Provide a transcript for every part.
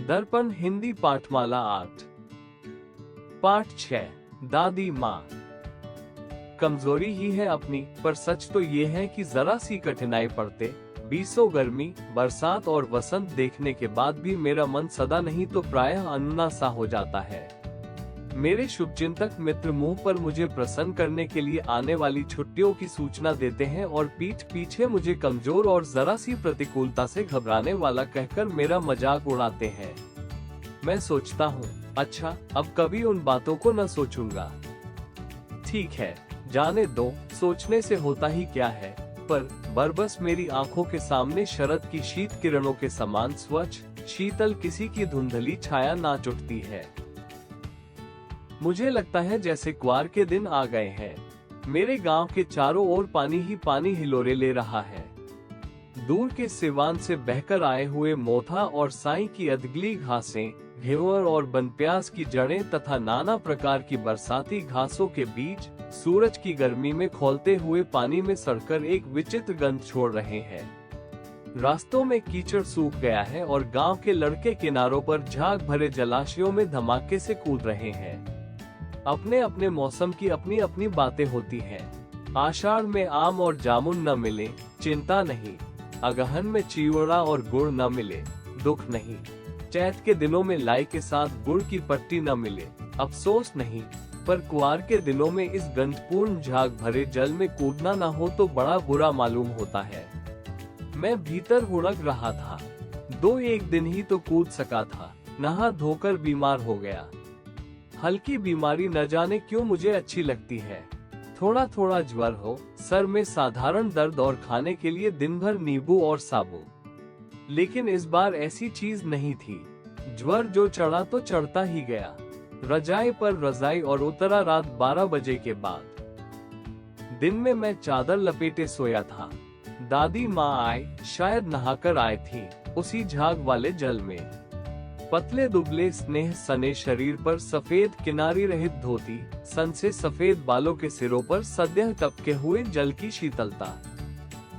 दर्पण हिंदी पाठमाला 8 पाठ 6 दादी माँ। कमजोरी ही है अपनी, पर सच तो ये है कि जरा सी कठिनाई पड़ते बीसों गर्मी, बरसात और वसंत देखने के बाद भी मेरा मन सदा नहीं तो प्रायः अन्ना सा हो जाता है। मेरे शुभचिंतक मित्र मुंह पर मुझे प्रसन्न करने के लिए आने वाली छुट्टियों की सूचना देते हैं और पीठ पीछे मुझे कमजोर और जरा सी प्रतिकूलता से घबराने वाला कहकर मेरा मजाक उड़ाते हैं। मैं सोचता हूँ, अच्छा अब कभी उन बातों को न सोचूंगा। ठीक है, जाने दो, सोचने से होता ही क्या है। पर बरबस मेरी आंखों के सामने शरद की शीत किरणों के समान स्वच्छ शीतल किसी की धुंधली छाया नाच उठती है। मुझे लगता है जैसे क्वार के दिन आ गए हैं। मेरे गांव के चारों ओर पानी ही पानी हिलोरे ले रहा है। दूर के सिवान से बहकर आए हुए मोथा और साई की अदगली घासें, घेवर और बनप्यास की जड़ें तथा नाना प्रकार की बरसाती घासों के बीज सूरज की गर्मी में खौलते हुए पानी में सड़कर एक विचित्र गंध छोड़ रहे हैं। रास्तों में कीचड़ सूख गया है और गांव के लड़के किनारों पर झाग भरे जलाशयों में धमाके से कूद रहे हैं। अपने अपने मौसम की अपनी अपनी बातें होती हैं। आषाढ़ में आम और जामुन न मिले, चिंता नहीं। अगहन में चिवड़ा और गुड़ न मिले, दुख नहीं। चैत के दिनों में लाई के साथ गुड़ की पट्टी न मिले, अफसोस नहीं। पर कुआर के दिनों में इस गंधपूर्ण झाग भरे जल में कूदना न हो तो बड़ा बुरा मालूम होता है। मैं भीतर हुड़क रहा था। 2-1 दिन ही तो कूद सका था, नहा धोकर बीमार हो गया। हल्की बीमारी न जाने क्यों मुझे अच्छी लगती है। थोड़ा थोड़ा ज्वर हो, सर में साधारण दर्द और खाने के लिए दिन भर नींबू और साबु। लेकिन इस बार ऐसी चीज नहीं थी। ज्वर जो चढ़ा तो चढ़ता ही गया। रजाई पर रजाई और उतरा रात 12 बजे के बाद। दिन में मैं चादर लपेटे सोया था। दादी माँ आए, शायद नहाकर आए थी उसी झाग वाले जल में। पतले दुबले स्नेह सने शरीर पर सफेद किनारी रहित धोती, सन से सफेद बालों के सिरों पर सद्यह टपके हुए जल की शीतलता।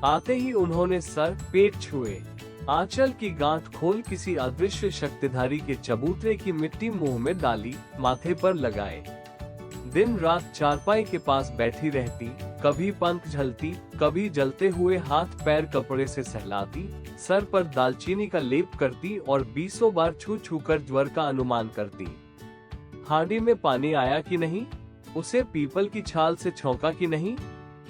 आते ही उन्होंने सर पेट छुए, आंचल की गांठ खोल किसी अदृश्य शक्तिधारी के चबूतरे की मिट्टी मुंह में डाली, माथे पर लगाए। दिन रात चारपाई के पास बैठी रहती, कभी पंख झलती, कभी जलते हुए हाथ पैर कपड़े से सहलाती, सर पर दालचीनी का लेप करती और 20 बार छू छू कर ज्वर का अनुमान करती। हांडी में पानी आया कि नहीं, उसे पीपल की छाल से छौंका कि नहीं,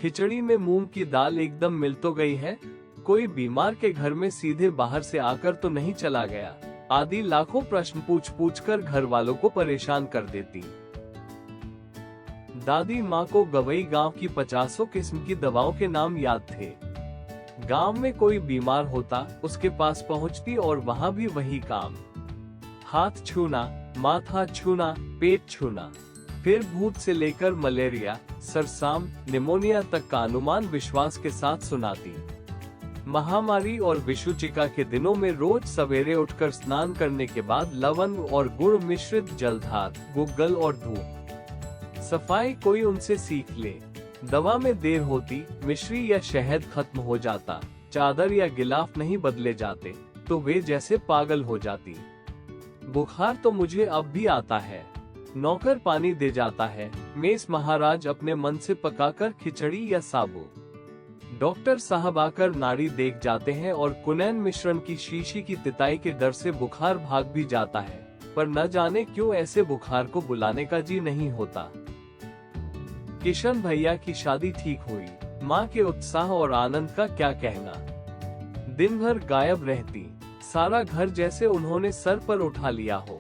खिचड़ी में मूंग की दाल एकदम मिल तो गई है, कोई बीमार के घर में सीधे बाहर से आकर तो नहीं चला गया, आदि लाखों प्रश्न पूछ पूछ कर घर वालों को परेशान कर देती। दादी माँ को गवई गांव की 50 किस्म की दवाओं के नाम याद थे। गांव में कोई बीमार होता, उसके पास पहुंचती और वहाँ भी वही काम। हाथ छूना, माथा छूना, पेट छूना। फिर भूत से लेकर मलेरिया, सरसाम, निमोनिया तक का अनुमान विश्वास के साथ सुनाती। महामारी और विषुचिका के दिनों में रोज सवेरे उठकर स्नान करने के बाद लवंग और गुड़ मिश्रित जलधार, गुग्गल और धूप। सफाई कोई उनसे सीख ले। दवा में देर होती, मिश्री या शहद खत्म हो जाता, चादर या गिलाफ नहीं बदले जाते, तो वे जैसे पागल हो जाती। बुखार तो मुझे अब भी आता है। नौकर पानी दे जाता है, मेस महाराज अपने मन से पकाकर खिचड़ी या साबू। डॉक्टर साहब आकर नाड़ी देख जाते हैं और कुनैन मिश्रण की शीशी की तिताई के डर से बुखार भाग भी जाता है, पर न जाने क्यों ऐसे बुखार को बुलाने का जी नहीं होता। किशन भैया की शादी ठीक हुई, माँ के उत्साह और आनंद का क्या कहना। दिन भर गायब रहती, सारा घर जैसे उन्होंने सर पर उठा लिया हो।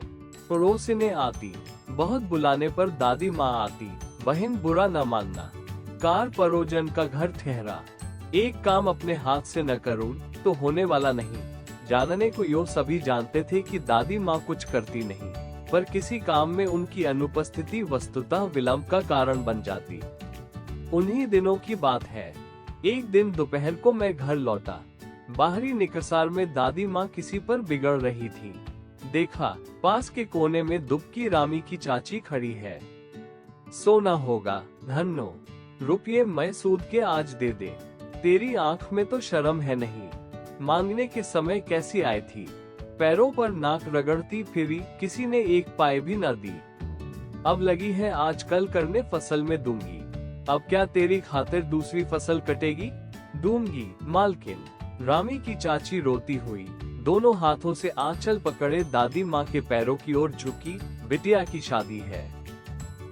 पड़ोसिनें आती, बहुत बुलाने पर दादी माँ आती, बहन बुरा न मानना, कार परोजन का घर ठहरा। एक काम अपने हाथ से न करूं तो होने वाला नहीं। जानने को यो सभी जानते थे कि दादी माँ कुछ करती नहीं, पर किसी काम में उनकी अनुपस्थिति वस्तुतः विलंब का कारण बन जाती। उन्हीं दिनों की बात है। एक दिन दोपहर को मैं घर लौटा। बाहरी निकसार में दादी माँ किसी पर बिगड़ रही थी। देखा, पास के कोने में दुबकी रामी की चाची खड़ी है। सोना होगा, धन्नो, रुपये मैं सूद के आज दे दे। तेरी आंख में तो शर्म है नहीं। मांगने के समय कैसी आई थी। पैरों पर नाक रगड़ती फिरी, किसी ने एक पाए भी न दी। अब लगी है आजकल करने फसल में दूंगी, अब क्या तेरी खातिर दूसरी फसल कटेगी? दूंगी मालकिन। रामी की चाची रोती हुई दोनों हाथों से आंचल पकड़े दादी माँ के पैरों की ओर झुकी। बिटिया की शादी है,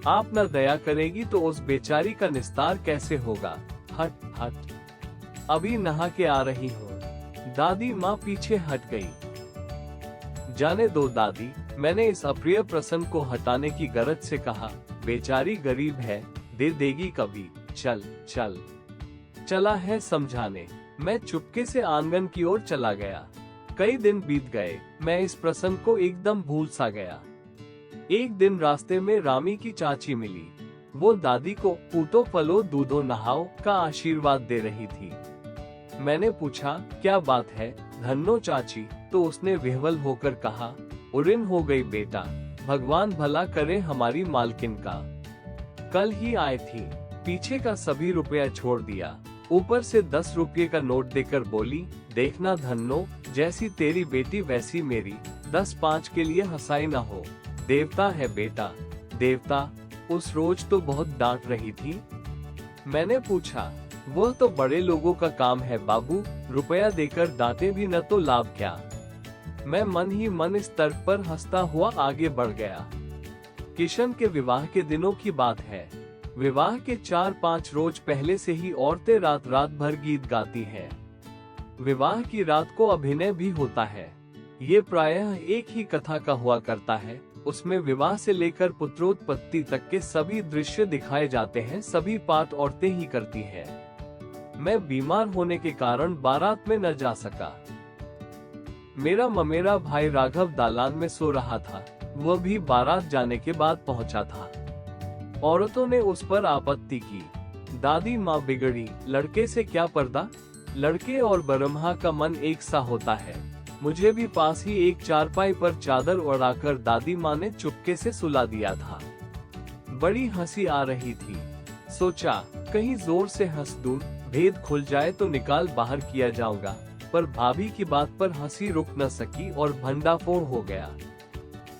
आप न दया करेगी तो उस बेचारी का निस्तार कैसे होगा? हट हट, अभी नहा के आ रही हूँ। दादी माँ पीछे हट गई। जाने दो दादी, मैंने इस अप्रिय प्रसंग को हटाने की गरज से कहा। बेचारी गरीब है, दे देगी कभी। चल चल। चला है समझाने। मैं चुपके से आंगन की ओर चला गया। कई दिन बीत गए, मैं इस प्रसंग को एकदम भूल सा गया। एक दिन रास्ते में रामी की चाची मिली। वो दादी को पूतो फलो दूधो नहाओ का आशीर्वाद दे रही थी। मैंने पूछा, क्या बात है धन्नो चाची? तो उसने विह्वल होकर कहा, उरिन हो गई बेटा, भगवान भला करे हमारी मालकिन का। कल ही आई थी, पीछे का सभी रुपया छोड़ दिया, ऊपर से 10 रुपये का नोट देकर बोली, देखना धन्नो, जैसी तेरी बेटी वैसी मेरी, 10-5 के लिए हंसाई न हो। देवता है बेटा, देवता। उस रोज तो बहुत डांट रही थी। मैंने पूछा, वह तो बड़े लोगों का काम है बाबू, रुपया देकर डांटे भी न तो लाभ क्या? मैं मन ही मन इस तर्क पर हंसता हुआ आगे बढ़ गया। किशन के विवाह के दिनों की बात है। विवाह के 4-5 रोज पहले से ही औरतें रात रात भर गीत गाती हैं। विवाह की रात को अभिनय भी होता है। ये प्रायः एक ही कथा का हुआ करता है। उसमें विवाह से लेकर पुत्रोत्पत्ति तक के सभी दृश्य दिखाए जाते हैं। सभी पाठ औरतें ही करती हैं। मैं बीमार होने के कारण बारात में न जा सका। मेरा ममेरा भाई राघव दालान में सो रहा था। वह भी बारात जाने के बाद पहुंचा था। औरतों ने उस पर आपत्ति की। दादी माँ बिगड़ी, लड़के से क्या पर्दा? लड़के और बरम्हा का मन एक सा होता है। मुझे भी पास ही एक चारपाई पर चादर ओढ़ाकर दादी माँ ने चुपके से सुला दिया था। बड़ी हंसी आ रही थी। सोचा, कहीं जोर से हंस दूं, भेद खुल जाए तो निकाल बाहर किया जाऊंगा, पर भाभी की बात पर हंसी रुक न सकी और भंडाफोड़ हो गया।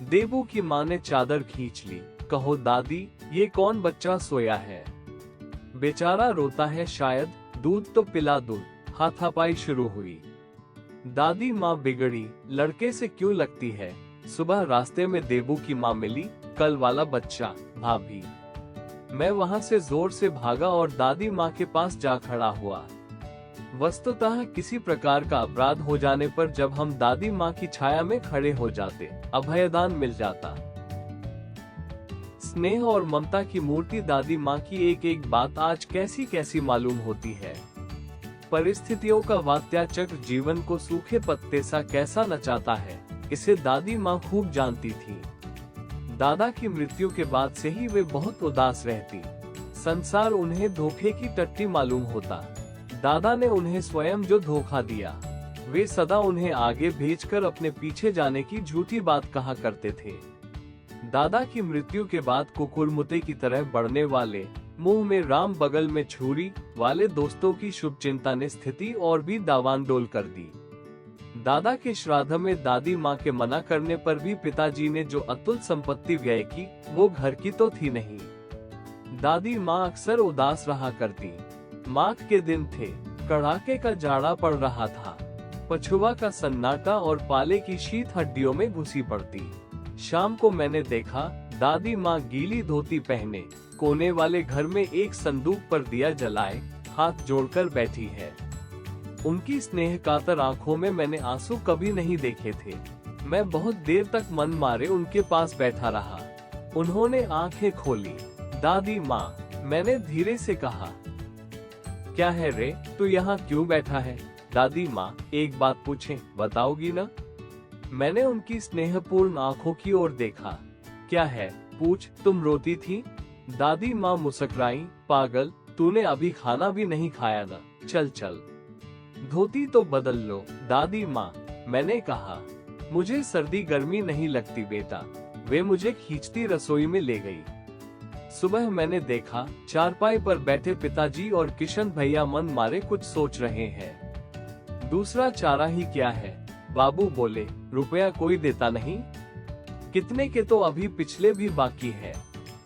देबू की माँ ने चादर खींच ली। कहो दादी, ये कौन बच्चा सोया है? बेचारा रोता है शायद, दूध तो पिला दूं। हाथापाई शुरू हुई। दादी माँ बिगड़ी, लड़के से क्यों लगती है? सुबह रास्ते में देबू की माँ मिली, कल वाला बच्चा भाभी। मैं वहाँ से जोर से भागा और दादी माँ के पास जा खड़ा हुआ। वस्तुतः किसी प्रकार का अपराध हो जाने पर जब हम दादी माँ की छाया में खड़े हो जाते, अभयदान मिल जाता। स्नेह और ममता की मूर्ति दादी माँ की एक एक बात आज कैसी कैसी मालूम होती है। परिस्थितियों का वात्याचक्र जीवन को सूखे पत्ते सा कैसा नचाता है, इसे दादी माँ खूब जानती थी। दादा की मृत्यु के बाद से ही वे बहुत उदास रहती। संसार उन्हें धोखे की टट्टी मालूम होता। दादा ने उन्हें स्वयं जो धोखा दिया, वे सदा उन्हें आगे भेजकर अपने पीछे जाने की झूठी बात कहा करते थे। दादा की मृत्यु के बाद कुकुरमुते की तरह बढ़ने वाले, मुंह में राम बगल में छुरी वाले दोस्तों की शुभचिंता ने स्थिति और भी दावानडोल कर दी। दादा के श्राद्ध में दादी माँ के मना करने पर भी पिताजी ने जो अतुल संपत्ति व्यय की, वो घर की तो थी नहीं। दादी माँ अक्सर उदास रहा करती। माघ के दिन थे, कड़ाके का जाड़ा पड़ रहा था। पछुआ का सन्नाटा और पाले की शीत हड्डियों में घुसी पड़ती। शाम को मैंने देखा, दादी माँ गीली धोती पहने कोने वाले घर में एक संदूक पर दिया जलाए हाथ जोड़कर बैठी है। उनकी स्नेह कातर आंखों में मैंने आंसू कभी नहीं देखे थे। मैं बहुत देर तक मन मारे उनके पास बैठा रहा। उन्होंने आंखें खोली। दादी माँ, मैंने धीरे से कहा, क्या है रे, तू यहाँ क्यों बैठा है? दादी माँ, एक बात पूछें, बताओगी ना? मैंने उनकी स्नेहपूर्ण आंखों की ओर देखा। क्या है, पूछ, तुम रोती थी? दादी माँ मुस्कुराई, पागल, तूने अभी खाना भी नहीं खाया ना, चल चल धोती तो बदल लो। दादी माँ, मैंने कहा, मुझे सर्दी गर्मी नहीं लगती बेटा। वे मुझे खींचती रसोई में ले गई। सुबह मैंने देखा, चारपाई पर बैठे पिताजी और किशन भैया मन मारे कुछ सोच रहे हैं। दूसरा चारा ही क्या है, बाबू बोले, रुपया कोई देता नहीं? कितने के तो अभी पिछले भी बाकी है।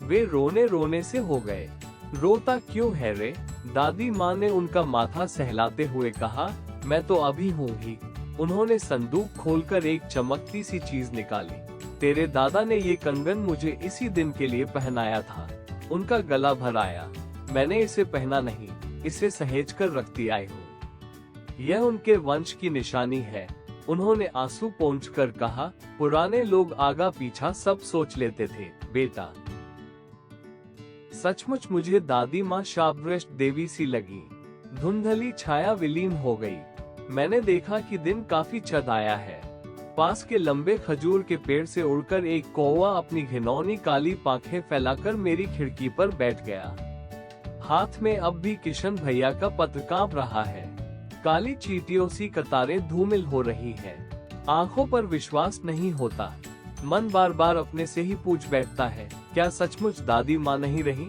वे रोने रोने से हो गए। रोता क्यों है रे? दादी माँ ने उनका माथा सहलाते हुए कहा, मैं तो अभी हूँ ही। उन्होंने संदूक खोलकर एक चमकती सी चीज निकाली। तेरे दादा ने ये कंगन मुझे इसी दिन के लिए पहनाया था। उनका गला भर आया। मैंने इसे पहना नहीं, इसे सहेज कर रखती आई हूँ। यह उनके वंश की निशानी है। उन्होंने आंसू पोंछकर कहा, पुराने लोग आगा पीछा सब सोच लेते थे बेटा। सचमुच मुझे दादी माँ शापग्रस्त देवी सी लगी। धुंधली छाया विलीन हो गई। मैंने देखा कि दिन काफी चढ़ आया है। पास के लंबे खजूर के पेड़ से उड़कर एक कौवा अपनी घिनौनी काली पांखें फैलाकर मेरी खिड़की पर बैठ गया। हाथ में अब भी किशन भैया का पत्र कांप रहा है। काली चींटियों सी कतारें धूमिल हो रही है। आंखों पर विश्वास नहीं होता। मन बार बार अपने से ही पूछ बैठता है, क्या सचमुच दादी माँ नहीं रही?